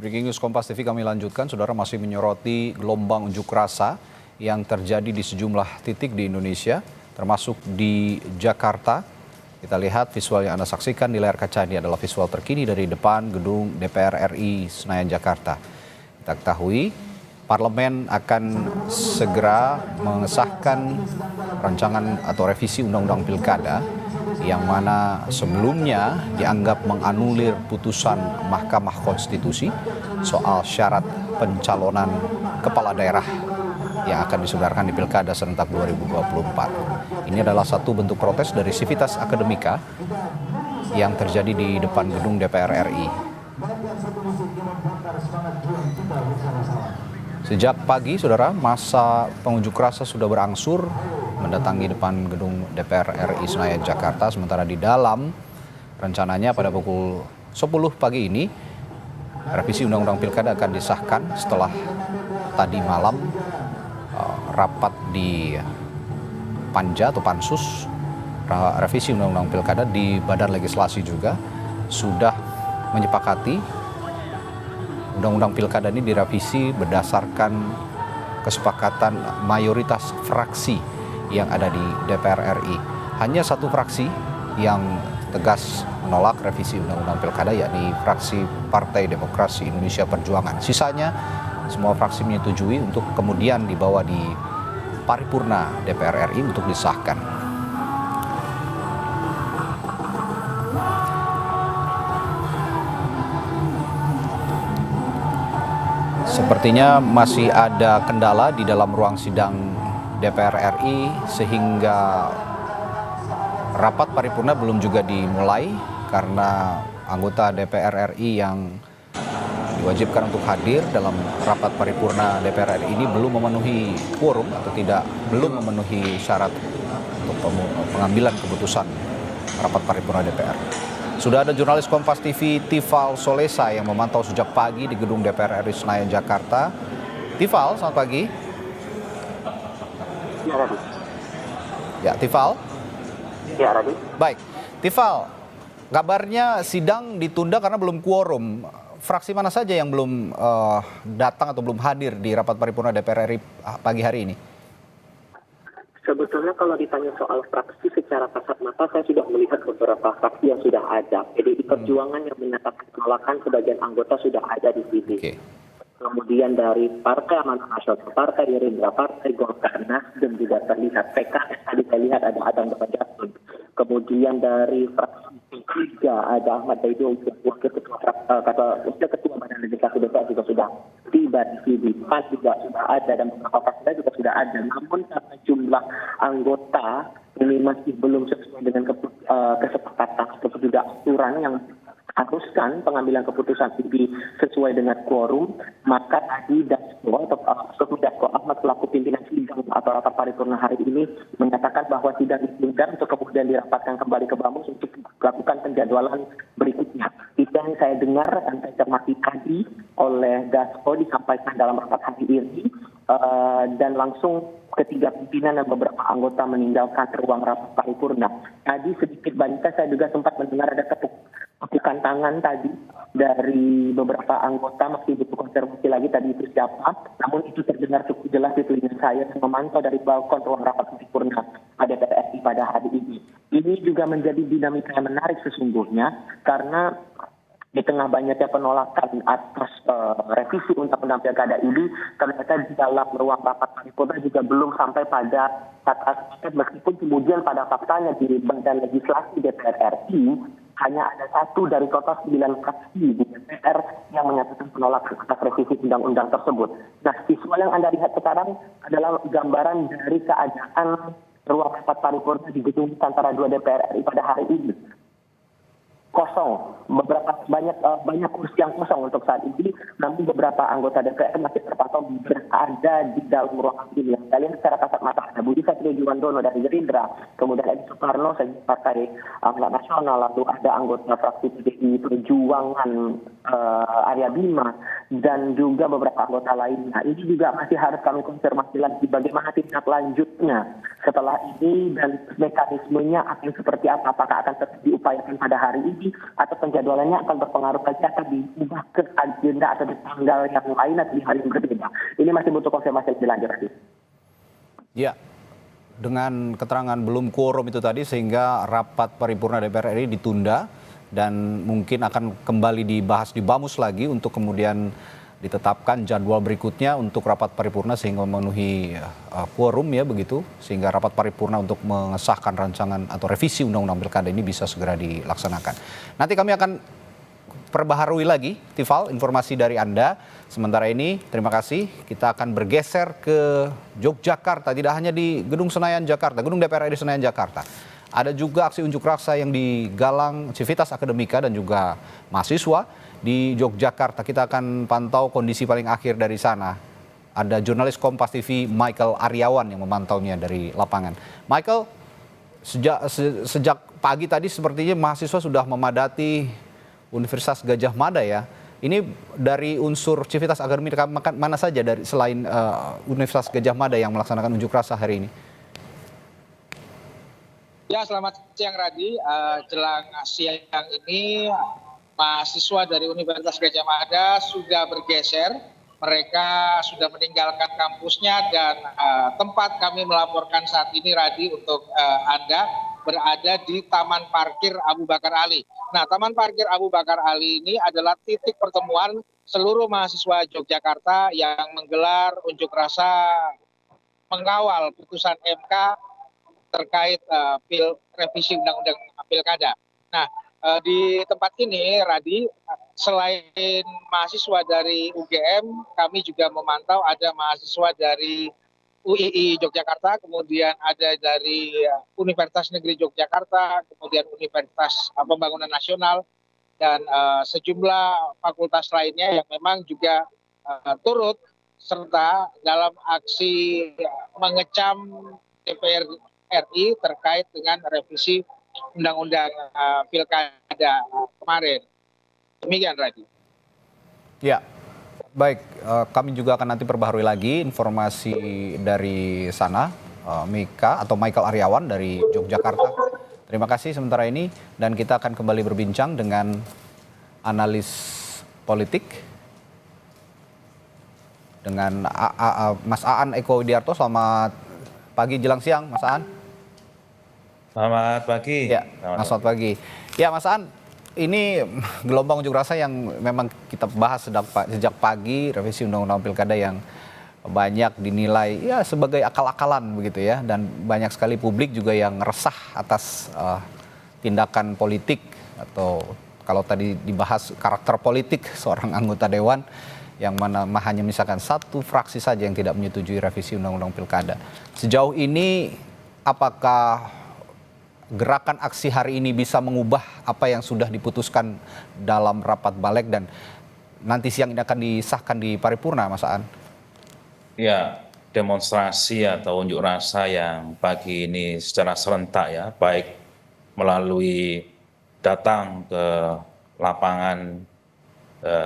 Breaking News Kompas TV kami lanjutkan, saudara masih menyoroti gelombang unjuk rasa yang terjadi di sejumlah titik di Indonesia, termasuk di Jakarta. Kita lihat visual yang Anda saksikan di layar kaca ini adalah visual terkini dari depan gedung DPR RI Senayan, Jakarta. Kita ketahui Parlemen akan segera mengesahkan rancangan atau revisi Undang-Undang Pilkada yang mana sebelumnya dianggap menganulir putusan Mahkamah Konstitusi soal syarat pencalonan kepala daerah yang akan diselenggarakan di Pilkada serentak 2024. Ini adalah satu bentuk protes dari Civitas Akademika yang terjadi di depan gedung DPR RI. Sejak pagi, saudara, masa pengunjuk rasa sudah berangsur mendatangi depan gedung DPR RI Senayan, Jakarta. Sementara di dalam, rencananya pada pukul 10 pagi ini, revisi Undang-Undang Pilkada akan disahkan setelah tadi malam rapat di Panja atau Pansus, revisi Undang-Undang Pilkada di Badan Legislasi juga sudah menyepakati Undang-Undang Pilkada ini direvisi berdasarkan kesepakatan mayoritas fraksi yang ada di DPR RI. Hanya satu fraksi yang tegas menolak revisi Undang-Undang Pilkada, yakni fraksi Partai Demokrasi Indonesia Perjuangan. Sisanya semua fraksi menyetujui untuk kemudian dibawa di paripurna DPR RI untuk disahkan. Sepertinya masih ada kendala di dalam ruang sidang DPR RI sehingga rapat paripurna belum juga dimulai karena anggota DPR RI yang diwajibkan untuk hadir dalam rapat paripurna DPR RI ini belum memenuhi quorum atau belum memenuhi syarat untuk pengambilan keputusan rapat paripurna DPR. Sudah ada jurnalis Kompas TV Tifal Solesa yang memantau sejak pagi di gedung DPR RI Senayan, Jakarta. Tifal, selamat pagi. Ya, Radi. Ya, Tifal. Ya, Radi. Baik, Tifal, kabarnya sidang ditunda karena belum quorum. Fraksi mana saja yang belum datang atau belum hadir di rapat paripurna DPR RI pagi hari ini? Sebetulnya kalau ditanya soal fraksi secara kasat mata, saya sudah melihat beberapa fraksi yang sudah ada. PDI Perjuangan yang menyatakan penolakan, sebagian anggota sudah ada di sini. Okay. Kemudian dari Partai Amanat Nasional, Partai Gerindra, Partai Golkar, Nasdem juga terlihat. PKS tadi saya lihat ada Adam Bajatun. Kemudian dari fraksi P3 ada Ahmad Daido, Wakil Ketua Badan Legislasi DPR juga sudah tiba di sini. PAN juga sudah ada dan beberapa fraksi juga sudah ada. Namun karena jumlah anggota ini masih belum sesuai dengan kesepakatan atau juga aturan yang haruskan pengambilan keputusan ini sesuai dengan quorum, maka tadi Dasko Ahmad selaku pimpinan sidang atau rapat paripurna hari ini menyatakan bahwa sidang ditunda untuk kemudian dirapatkan kembali ke Bamus untuk melakukan penjadwalan berikutnya. Itu yang saya dengar dan saya cermati tadi oleh Dasko disampaikan dalam rapat hari ini, dan langsung ketiga pimpinan dan beberapa anggota meninggalkan ruang rapat paripurna. Tadi sedikit banyak saya juga sempat mendengar ada tepukan tangan tadi dari beberapa anggota, masih butuh konfirmasi lagi tadi itu siapa, namun itu terdengar cukup jelas di telinga saya yang memantau dari balkon ruang rapat paripurna DPR RI pada hari ini. Ini juga menjadi dinamika yang menarik sesungguhnya karena di tengah banyaknya penolakan atas revisi Undang-Undang Pilkada ini, ternyata di dalam ruang rapat paripurna juga belum sampai pada kata-kata, meskipun kemudian pada faktanya di Badan Legislasi DPR RI hanya ada satu dari total 9 fraksi di DPR yang menyatakan penolakan atas revisi undang-undang tersebut. Nah, visual yang Anda lihat sekarang adalah gambaran dari keadaan ruang rapat paripurna di gedung antara dua DPR RI pada hari ini. Kosong, banyak kursi yang kosong untuk saat ini, namun beberapa anggota DPR masih terpantau berada di dalam ruangan ini. Kalian secara kasat mata ada Budi Satriojiwandono dari Gerindra, kemudian Edi Suparno dari Partai Amanat Nasional, lalu ada anggota fraksi PDI Perjuangan Arya Bima, dan juga beberapa anggota lainnya. Ini juga masih harus kami konfirmasi lagi bagaimana tindak lanjutnya setelah ini dan mekanismenya akan seperti apa, apakah akan tetap diupayakan pada hari ini nanti atau penjadwalannya akan berpengaruh lagi akan diubah ke agenda atau di tanggal yang lain atau di hari yang berbeda. Ini masih butuh konfirmasi lebih lanjut lagi. Ya, dengan keterangan belum quorum itu tadi sehingga rapat paripurna DPR RI ditunda dan mungkin akan kembali dibahas di Bamus lagi untuk kemudian ditetapkan jadwal berikutnya untuk rapat paripurna sehingga memenuhi quorum ya begitu, sehingga rapat paripurna untuk mengesahkan rancangan atau revisi Undang-Undang Pilkada ini bisa segera dilaksanakan. Nanti kami akan perbaharui lagi, Tifal, informasi dari Anda. Sementara ini, terima kasih. Kita akan bergeser ke Yogyakarta, tidak hanya di Gedung Senayan Jakarta, Gedung DPR RI Senayan Jakarta. Ada juga aksi unjuk rasa yang digalang Civitas Akademika dan juga mahasiswa di Yogyakarta. Kita akan pantau kondisi paling akhir dari sana. Ada jurnalis Kompas TV Michael Aryawan yang memantaunya dari lapangan. Michael, sejak pagi tadi sepertinya mahasiswa sudah memadati Universitas Gadjah Mada ya. Ini dari unsur Civitas Akademika mana saja dari selain Universitas Gadjah Mada yang melaksanakan unjuk rasa hari ini? Ya, selamat siang Radi. Jelang siang ini mahasiswa dari Universitas Gadjah Mada sudah bergeser. Mereka sudah meninggalkan kampusnya dan tempat kami melaporkan saat ini Radi untuk Anda berada di Taman Parkir Abu Bakar Ali. Nah, Taman Parkir Abu Bakar Ali ini adalah titik pertemuan seluruh mahasiswa Yogyakarta yang menggelar unjuk rasa mengawal putusan MK terkait revisi Undang-Undang Pilkada. Nah, di tempat ini, Radi, selain mahasiswa dari UGM, kami juga memantau ada mahasiswa dari UII Yogyakarta, kemudian ada dari Universitas Negeri Yogyakarta, kemudian Universitas Pembangunan Nasional, dan sejumlah fakultas lainnya yang memang juga turut serta dalam aksi mengecam DPR RI terkait dengan revisi Undang-Undang Pilkada kemarin. Demikian, Radi. Ya, baik. Kami juga akan nanti perbaharui lagi informasi dari sana, Mika atau Michael Aryawan dari Yogyakarta. Terima kasih sementara ini dan kita akan kembali berbincang dengan analis politik dengan Mas Aan Eko Widiarto. Selamat pagi jelang siang, Mas Aan. Selamat pagi. Ya, selamat pagi. Ya, Mas Aan, ini gelombang unjuk rasa yang memang kita bahas sejak pagi, revisi Undang-Undang Pilkada yang banyak dinilai ya sebagai akal-akalan begitu ya, dan banyak sekali publik juga yang resah atas tindakan politik atau kalau tadi dibahas karakter politik seorang anggota dewan yang mana hanya misalkan satu fraksi saja yang tidak menyetujui revisi Undang-Undang Pilkada. Sejauh ini apakah gerakan aksi hari ini bisa mengubah apa yang sudah diputuskan dalam rapat balik dan nanti siang ini akan disahkan di paripurna, Mas Aan? Ya, demonstrasi atau unjuk rasa yang pagi ini secara serentak ya, baik melalui datang ke lapangan,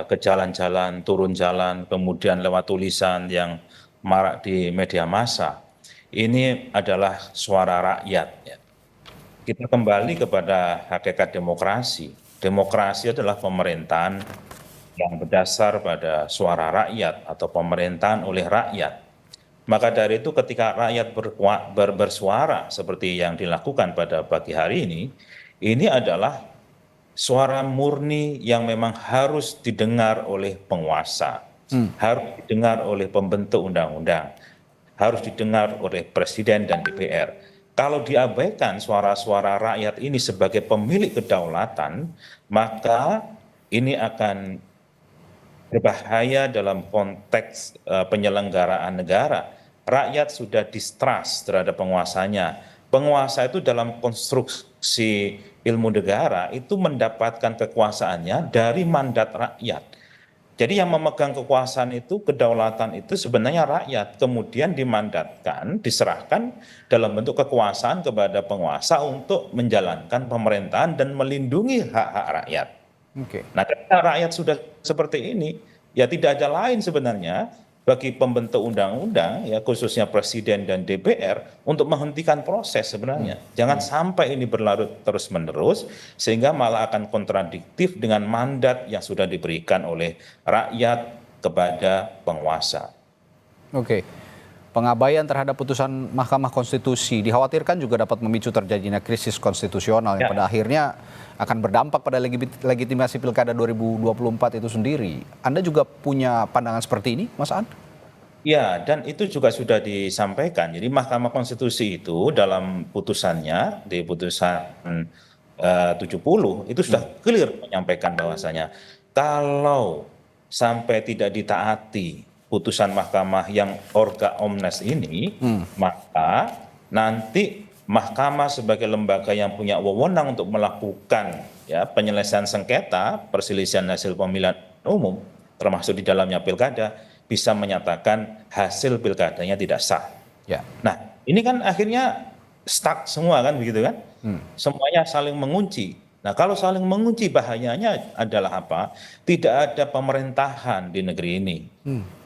ke jalan-jalan, turun jalan, kemudian lewat tulisan yang marak di media massa. Ini adalah suara rakyat ya. Kita kembali kepada hakikat demokrasi. Demokrasi adalah pemerintahan yang berdasar pada suara rakyat atau pemerintahan oleh rakyat. Maka dari itu ketika rakyat bersuara seperti yang dilakukan pada pagi hari ini adalah suara murni yang memang harus didengar oleh penguasa, harus didengar oleh pembentuk undang-undang, harus didengar oleh Presiden dan DPR. Kalau diabaikan suara-suara rakyat ini sebagai pemilik kedaulatan, maka ini akan berbahaya dalam konteks penyelenggaraan negara. Rakyat sudah distrust terhadap penguasanya. Penguasa itu dalam konstruksi ilmu negara itu mendapatkan kekuasaannya dari mandat rakyat. Jadi yang memegang kekuasaan itu, kedaulatan itu sebenarnya rakyat. Kemudian dimandatkan, diserahkan dalam bentuk kekuasaan kepada penguasa untuk menjalankan pemerintahan dan melindungi hak-hak rakyat. Nah, ketika rakyat sudah seperti ini, ya tidak ada lain sebenarnya bagi pembentuk undang-undang, ya khususnya Presiden dan DPR, untuk menghentikan proses sebenarnya. Jangan sampai ini berlarut terus-menerus, sehingga malah akan kontradiktif dengan mandat yang sudah diberikan oleh rakyat kepada penguasa. Oke. Pengabaian terhadap putusan Mahkamah Konstitusi dikhawatirkan juga dapat memicu terjadinya krisis konstitusional yang pada akhirnya akan berdampak pada legitimasi Pilkada 2024 itu sendiri. Anda juga punya pandangan seperti ini, Mas An? Ya, dan itu juga sudah disampaikan. Jadi Mahkamah Konstitusi itu dalam putusannya, di putusan 70, itu sudah clear menyampaikan bahwasanya kalau sampai tidak ditaati putusan mahkamah yang orga omnes ini, maka nanti mahkamah sebagai lembaga yang punya wewenang untuk melakukan ya penyelesaian sengketa perselisihan hasil pemilihan umum, termasuk di dalamnya pilkada, bisa menyatakan hasil pilkadanya tidak sah. Ya. Nah, ini kan akhirnya stuck semua kan begitu kan? Semuanya saling mengunci. Nah, kalau saling mengunci bahayanya adalah apa? Tidak ada pemerintahan di negeri ini.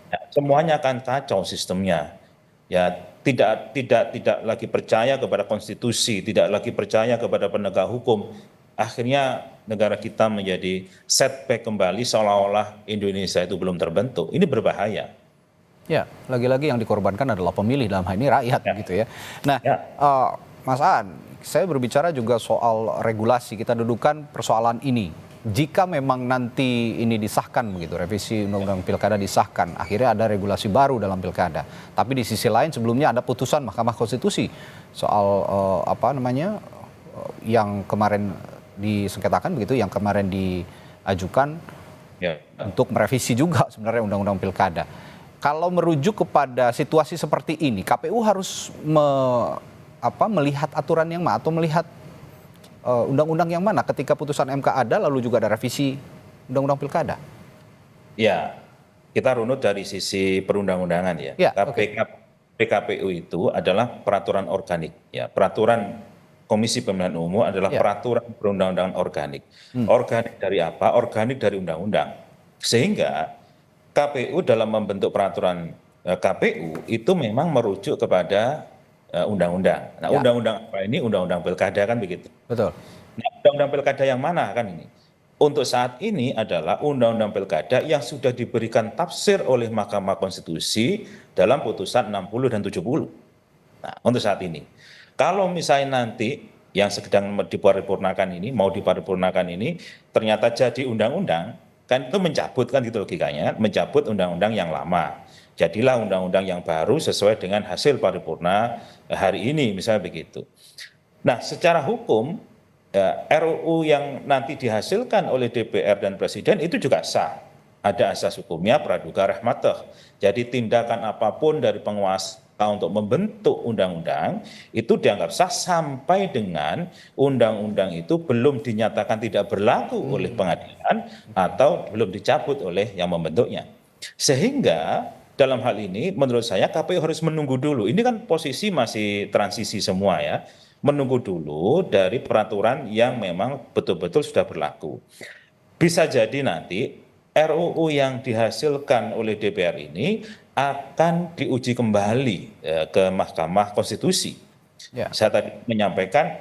Ya, semuanya akan kacau sistemnya. Ya, tidak lagi percaya kepada konstitusi, tidak lagi percaya kepada penegak hukum. Akhirnya negara kita menjadi setback kembali seolah-olah Indonesia itu belum terbentuk. Ini berbahaya. Ya, lagi-lagi yang dikorbankan adalah pemilih, dalam hal ini rakyat gitu ya. Nah, Mas An, saya berbicara juga soal regulasi. Kita dudukan persoalan ini. Jika memang nanti ini disahkan begitu, revisi Undang-Undang Pilkada disahkan, akhirnya ada regulasi baru dalam Pilkada. Tapi di sisi lain sebelumnya ada putusan Mahkamah Konstitusi soal yang kemarin disengketakan begitu, yang kemarin diajukan untuk merevisi juga sebenarnya Undang-Undang Pilkada. Kalau merujuk kepada situasi seperti ini, KPU harus melihat aturan yang mana atau melihat undang-undang yang mana ketika putusan MK ada lalu juga ada revisi Undang-Undang Pilkada? Ya, kita runut dari sisi perundang-undangan ya. PKPU itu adalah peraturan organik ya. Peraturan Komisi Pemilihan Umum adalah peraturan perundang-undangan organik. Organik dari apa? Organik dari undang-undang. Sehingga KPU dalam membentuk peraturan KPU itu memang merujuk kepada undang-undang. Nah, undang-undang apa ini? Undang-undang Pilkada kan begitu. Betul. Nah, undang-undang Pilkada yang mana kan ini? Untuk saat ini adalah undang-undang Pilkada yang sudah diberikan tafsir oleh Mahkamah Konstitusi dalam putusan 60 dan 70. Nah, untuk saat ini. Kalau misalnya nanti yang sedang diparipurnakan ini, mau diparipurnakan ini, ternyata jadi undang-undang, kan itu mencabut kan gitu logikanya, mencabut undang-undang yang lama. Jadilah undang-undang yang baru sesuai dengan hasil paripurna hari ini, misalnya begitu. Nah, secara hukum, RUU yang nanti dihasilkan oleh DPR dan Presiden itu juga sah. Ada asas hukumnya praduga rahmatah. Jadi tindakan apapun dari penguasa untuk membentuk undang-undang itu dianggap sah sampai dengan undang-undang itu belum dinyatakan tidak berlaku oleh pengadilan atau belum dicabut oleh yang membentuknya. Sehingga dalam hal ini menurut saya KPU harus menunggu dulu. Ini kan posisi masih transisi semua ya. Menunggu dulu dari peraturan yang memang betul-betul sudah berlaku. Bisa jadi nanti RUU yang dihasilkan oleh DPR ini akan diuji kembali ke Mahkamah Konstitusi. Saya tadi menyampaikan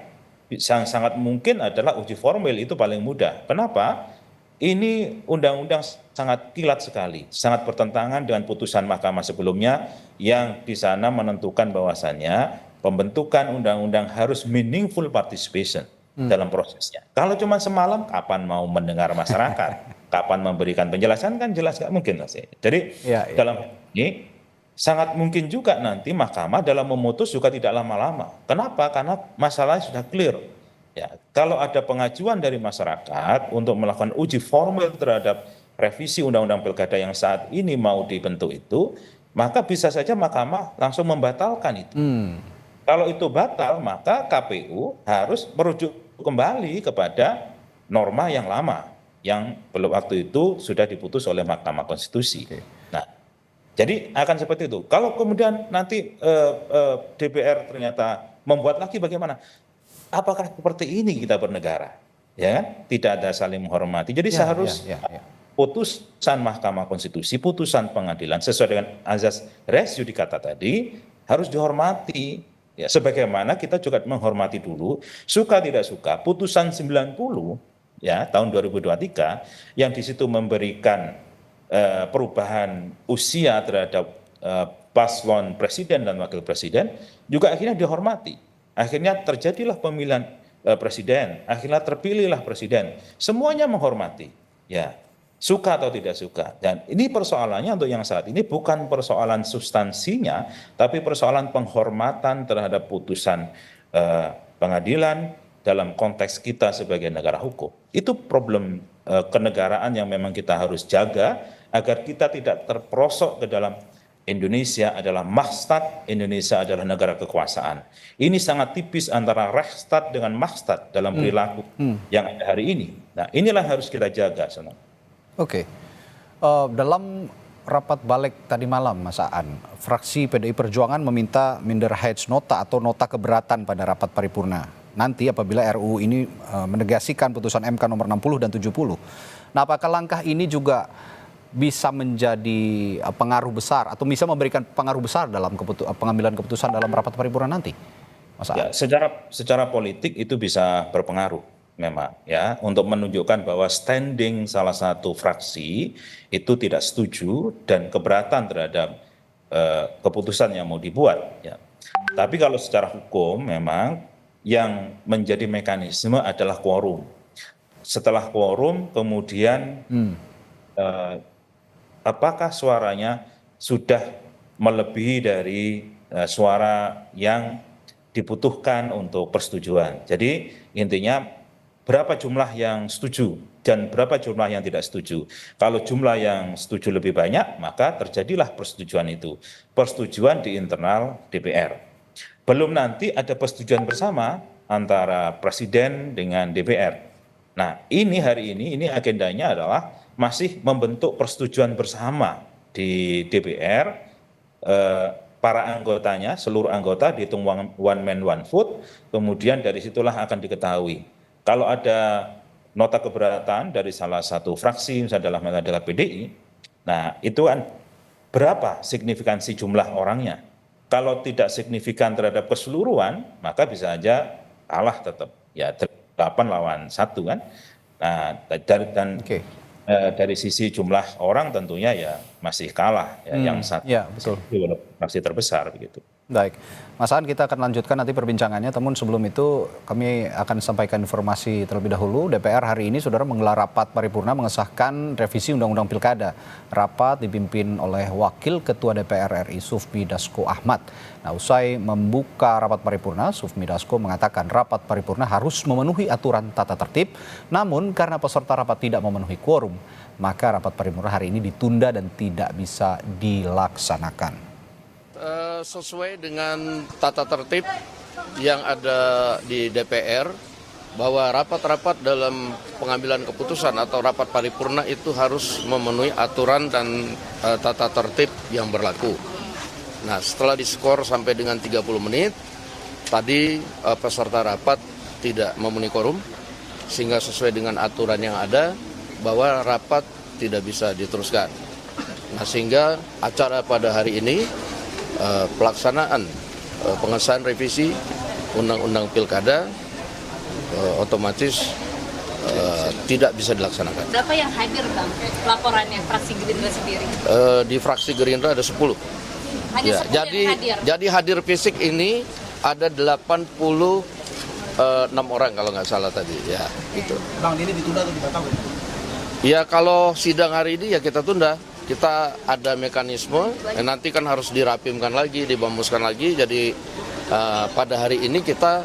yang sangat mungkin adalah uji formil, itu paling mudah. Kenapa? Ini undang-undang sangat kilat sekali, sangat bertentangan dengan putusan mahkamah sebelumnya yang di sana menentukan bahwasannya pembentukan undang-undang harus meaningful participation dalam prosesnya. Kalau cuma semalam, kapan mau mendengar masyarakat? Kapan memberikan penjelasan kan jelas nggak mungkin. Jadi dalam ini sangat mungkin juga nanti mahkamah dalam memutus juga tidak lama-lama. Kenapa? Karena masalahnya sudah clear. Ya, kalau ada pengajuan dari masyarakat untuk melakukan uji formil terhadap revisi Undang-Undang Pilkada yang saat ini mau dibentuk itu, maka bisa saja mahkamah langsung membatalkan itu. Kalau itu batal, maka KPU harus merujuk kembali kepada norma yang lama yang belum waktu itu sudah diputus oleh Mahkamah Konstitusi. Nah, jadi akan seperti itu. Kalau kemudian nanti DPR ternyata membuat lagi, bagaimana? Apakah seperti ini kita bernegara? Ya kan? Tidak ada saling menghormati. Jadi seharusnya putusan Mahkamah Konstitusi, putusan pengadilan sesuai dengan azas res judicata tadi harus dihormati. Ya, sebagaimana kita juga menghormati dulu, suka tidak suka, putusan 90 ya tahun 2023 yang di situ memberikan perubahan usia terhadap paslon presiden dan wakil presiden juga akhirnya dihormati. Akhirnya terjadilah pemilihan presiden, akhirnya terpilihlah presiden. Semuanya menghormati. Ya, suka atau tidak suka. Dan ini persoalannya untuk yang saat ini bukan persoalan substansinya, tapi persoalan penghormatan terhadap putusan pengadilan dalam konteks kita sebagai negara hukum. Itu problem kenegaraan yang memang kita harus jaga agar kita tidak terperosok ke dalam Indonesia adalah mahstat, Indonesia adalah negara kekuasaan. Ini sangat tipis antara Reichstat dengan mahstat dalam perilaku yang ada hari ini. Nah, inilah harus kita jaga. Oke. Dalam rapat balik tadi malam, Mas Aan, fraksi PDI Perjuangan meminta Minderheitsnota atau nota keberatan pada rapat paripurna nanti apabila RUU ini menegasikan putusan MK nomor 60 dan 70. Nah, apakah langkah ini juga bisa menjadi pengaruh besar atau bisa memberikan pengaruh besar dalam pengambilan keputusan dalam rapat paripurna nanti, Mas Aan? Ya, secara politik itu bisa berpengaruh memang ya, untuk menunjukkan bahwa standing salah satu fraksi itu tidak setuju dan keberatan terhadap keputusan yang mau dibuat ya. Tapi kalau secara hukum memang yang menjadi mekanisme adalah quorum. Setelah quorum kemudian apakah suaranya sudah melebihi dari suara yang dibutuhkan untuk persetujuan. Jadi intinya berapa jumlah yang setuju dan berapa jumlah yang tidak setuju. Kalau jumlah yang setuju lebih banyak, maka terjadilah persetujuan itu. Persetujuan di internal DPR. Belum nanti ada persetujuan bersama antara Presiden dengan DPR. Nah, hari ini agendanya adalah masih membentuk persetujuan bersama di DPR, para anggotanya, seluruh anggota dihitung one man one vote, kemudian dari situlah akan diketahui. Kalau ada nota keberatan dari salah satu fraksi, misalnya dalam hal adalah PDI, nah itu kan berapa signifikansi jumlah orangnya. Kalau tidak signifikan terhadap keseluruhan, maka bisa aja kalah tetap. Ya 8 lawan 1 kan. Nah, dari sisi jumlah orang tentunya ya masih kalah ya, yang satu ya, betul. Masih terbesar begitu. Baik, Mas Aan, kita akan lanjutkan nanti perbincangannya. Namun sebelum itu kami akan sampaikan informasi terlebih dahulu. DPR hari ini, saudara, menggelar rapat paripurna mengesahkan revisi Undang-Undang Pilkada. Rapat dipimpin oleh Wakil Ketua DPR RI Sufmi Dasko Ahmad. Nah, usai membuka rapat paripurna, Sufmi Dasko mengatakan rapat paripurna harus memenuhi aturan tata tertib. Namun karena peserta rapat tidak memenuhi quorum, maka rapat paripurna hari ini ditunda dan tidak bisa dilaksanakan. Sesuai dengan tata tertib yang ada di DPR, bahwa rapat-rapat dalam pengambilan keputusan atau rapat paripurna itu harus memenuhi aturan dan tata tertib yang berlaku. Nah, setelah diskor sampai dengan 30 menit, tadi peserta rapat tidak memenuhi quorum, sehingga sesuai dengan aturan yang ada bahwa rapat tidak bisa diteruskan. Nah, sehingga acara pada hari ini pelaksanaan pengesahan revisi Undang-Undang Pilkada otomatis tidak bisa dilaksanakan. Berapa yang hadir, Bang, laporannya fraksi Gerindra sendiri? Di fraksi Gerindra ada 10. Hanya 10 yang hadir? Jadi hadir fisik ini ada 86 orang kalau nggak salah tadi. Ya, gitu. Bang, ini ditunda atau dibatalkan? Ya, kalau sidang hari ini ya kita tunda. Kita ada mekanisme, nanti kan harus dirapimkan lagi, dibamuskan lagi. Jadi pada hari ini kita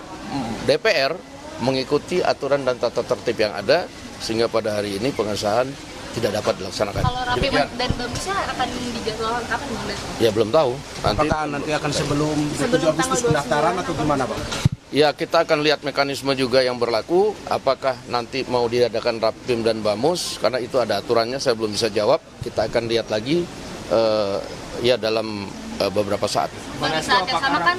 DPR mengikuti aturan dan tata tertib yang ada, sehingga pada hari ini pengesahan tidak dapat dilaksanakan. Kalau rapim dan bamusnya akan dijadwalkan kapan, Bang? Ya belum tahu. Apakah nanti akan sebelum 7 Agustus pendaftaran atau gimana, Bang? Ya, kita akan lihat mekanisme juga yang berlaku, apakah nanti mau diadakan rapim dan bamus, karena itu ada aturannya, saya belum bisa jawab. Kita akan lihat lagi ya dalam beberapa saat. Bang, di saat yang sama kan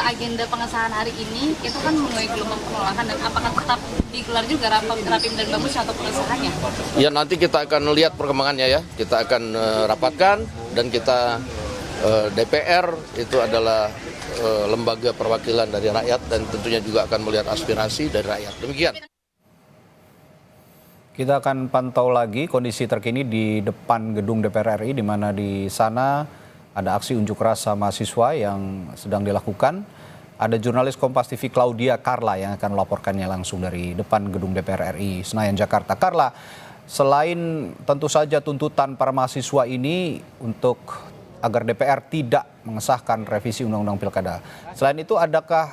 agenda pengesahan hari ini itu kan menuai gelombang penolakan, dan apakah tetap digelar juga rapat Rapim dan Bamus atau pengesahannya? Ya, nanti kita akan lihat perkembangannya ya. Kita akan rapatkan, dan kita DPR itu adalah lembaga perwakilan dari rakyat, dan tentunya juga akan melihat aspirasi dari rakyat. Demikian. Kita akan pantau lagi kondisi terkini di depan gedung DPR RI, di mana di sana ada aksi unjuk rasa mahasiswa yang sedang dilakukan. Ada jurnalis Kompas TV Claudia Carla yang akan melaporkannya langsung dari depan gedung DPR RI Senayan, Jakarta. Carla, selain tentu saja tuntutan para mahasiswa ini untuk agar DPR tidak mengesahkan revisi Undang-Undang Pilkada, selain itu adakah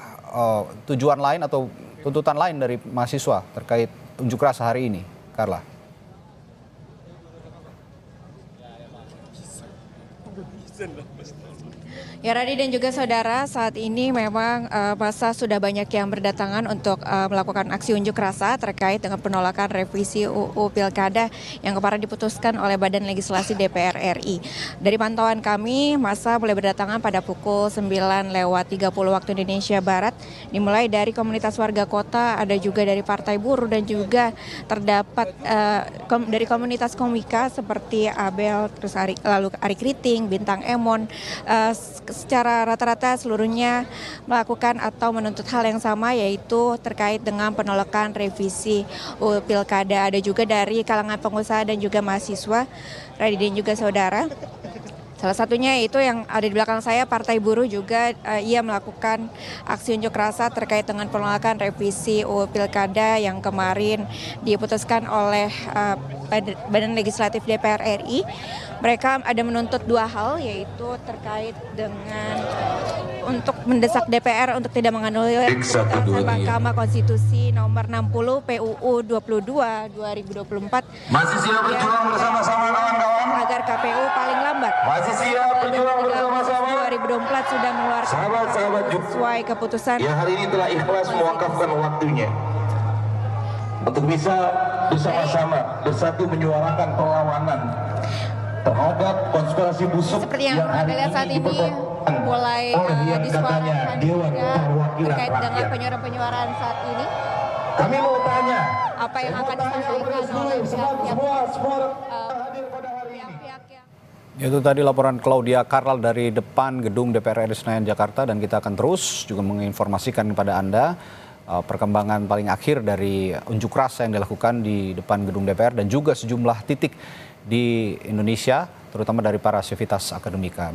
tujuan lain atau tuntutan lain dari mahasiswa terkait unjuk rasa hari ini, Carla? Ya, Radi dan juga saudara, saat ini memang masa sudah banyak yang berdatangan untuk melakukan aksi unjuk rasa terkait dengan penolakan revisi UU Pilkada yang kemarin diputuskan oleh Badan Legislasi DPR RI. Dari pantauan kami, masa mulai berdatangan pada pukul 9:30 waktu Indonesia Barat, dimulai dari komunitas warga kota, ada juga dari Partai Buruh, dan juga terdapat dari komunitas komika seperti Abel, terus lalu Ari Kriting, Bintang Emon. Secara rata-rata seluruhnya melakukan atau menuntut hal yang sama, yaitu terkait dengan penolakan revisi UU Pilkada. Ada juga dari kalangan pengusaha dan juga mahasiswa, Radi dan juga saudara. Salah satunya itu yang ada di belakang saya, Partai Buruh juga ia melakukan aksi unjuk rasa terkait dengan penolakan revisi UU Pilkada yang kemarin diputuskan oleh Badan Legislatif DPR RI. Mereka ada menuntut dua hal, yaitu terkait dengan untuk mendesak DPR untuk tidak menganulir putusan Mahkamah Konstitusi nomor 60 PUU 22/2024. Masih siap berjuang bersama-sama kawan-kawan? Agar KPU paling lambat Masih siap berjuang bersama-sama? 2024 sudah mengeluarkan Sahabat-sahabat sesuai keputusan yang hari ini telah ikhlas mewakafkan waktunya untuk bisa bersama-sama bersatu menyuarakan perlawanan terhadap konspirasi busuk seperti yang hari Anda lihat saat ini mulai disuarakan juga terkait dengan penyuaran-penyuaran saat ini. Kami mau tanya, apa yang akan disampaikan oleh pihak-pihak yang Itu tadi laporan Claudia Carla dari depan gedung DPR RI Senayan, Jakarta, dan kita akan terus juga menginformasikan kepada Anda perkembangan paling akhir dari unjuk rasa yang dilakukan di depan gedung DPR dan juga sejumlah titik di Indonesia, terutama dari para sivitas akademika.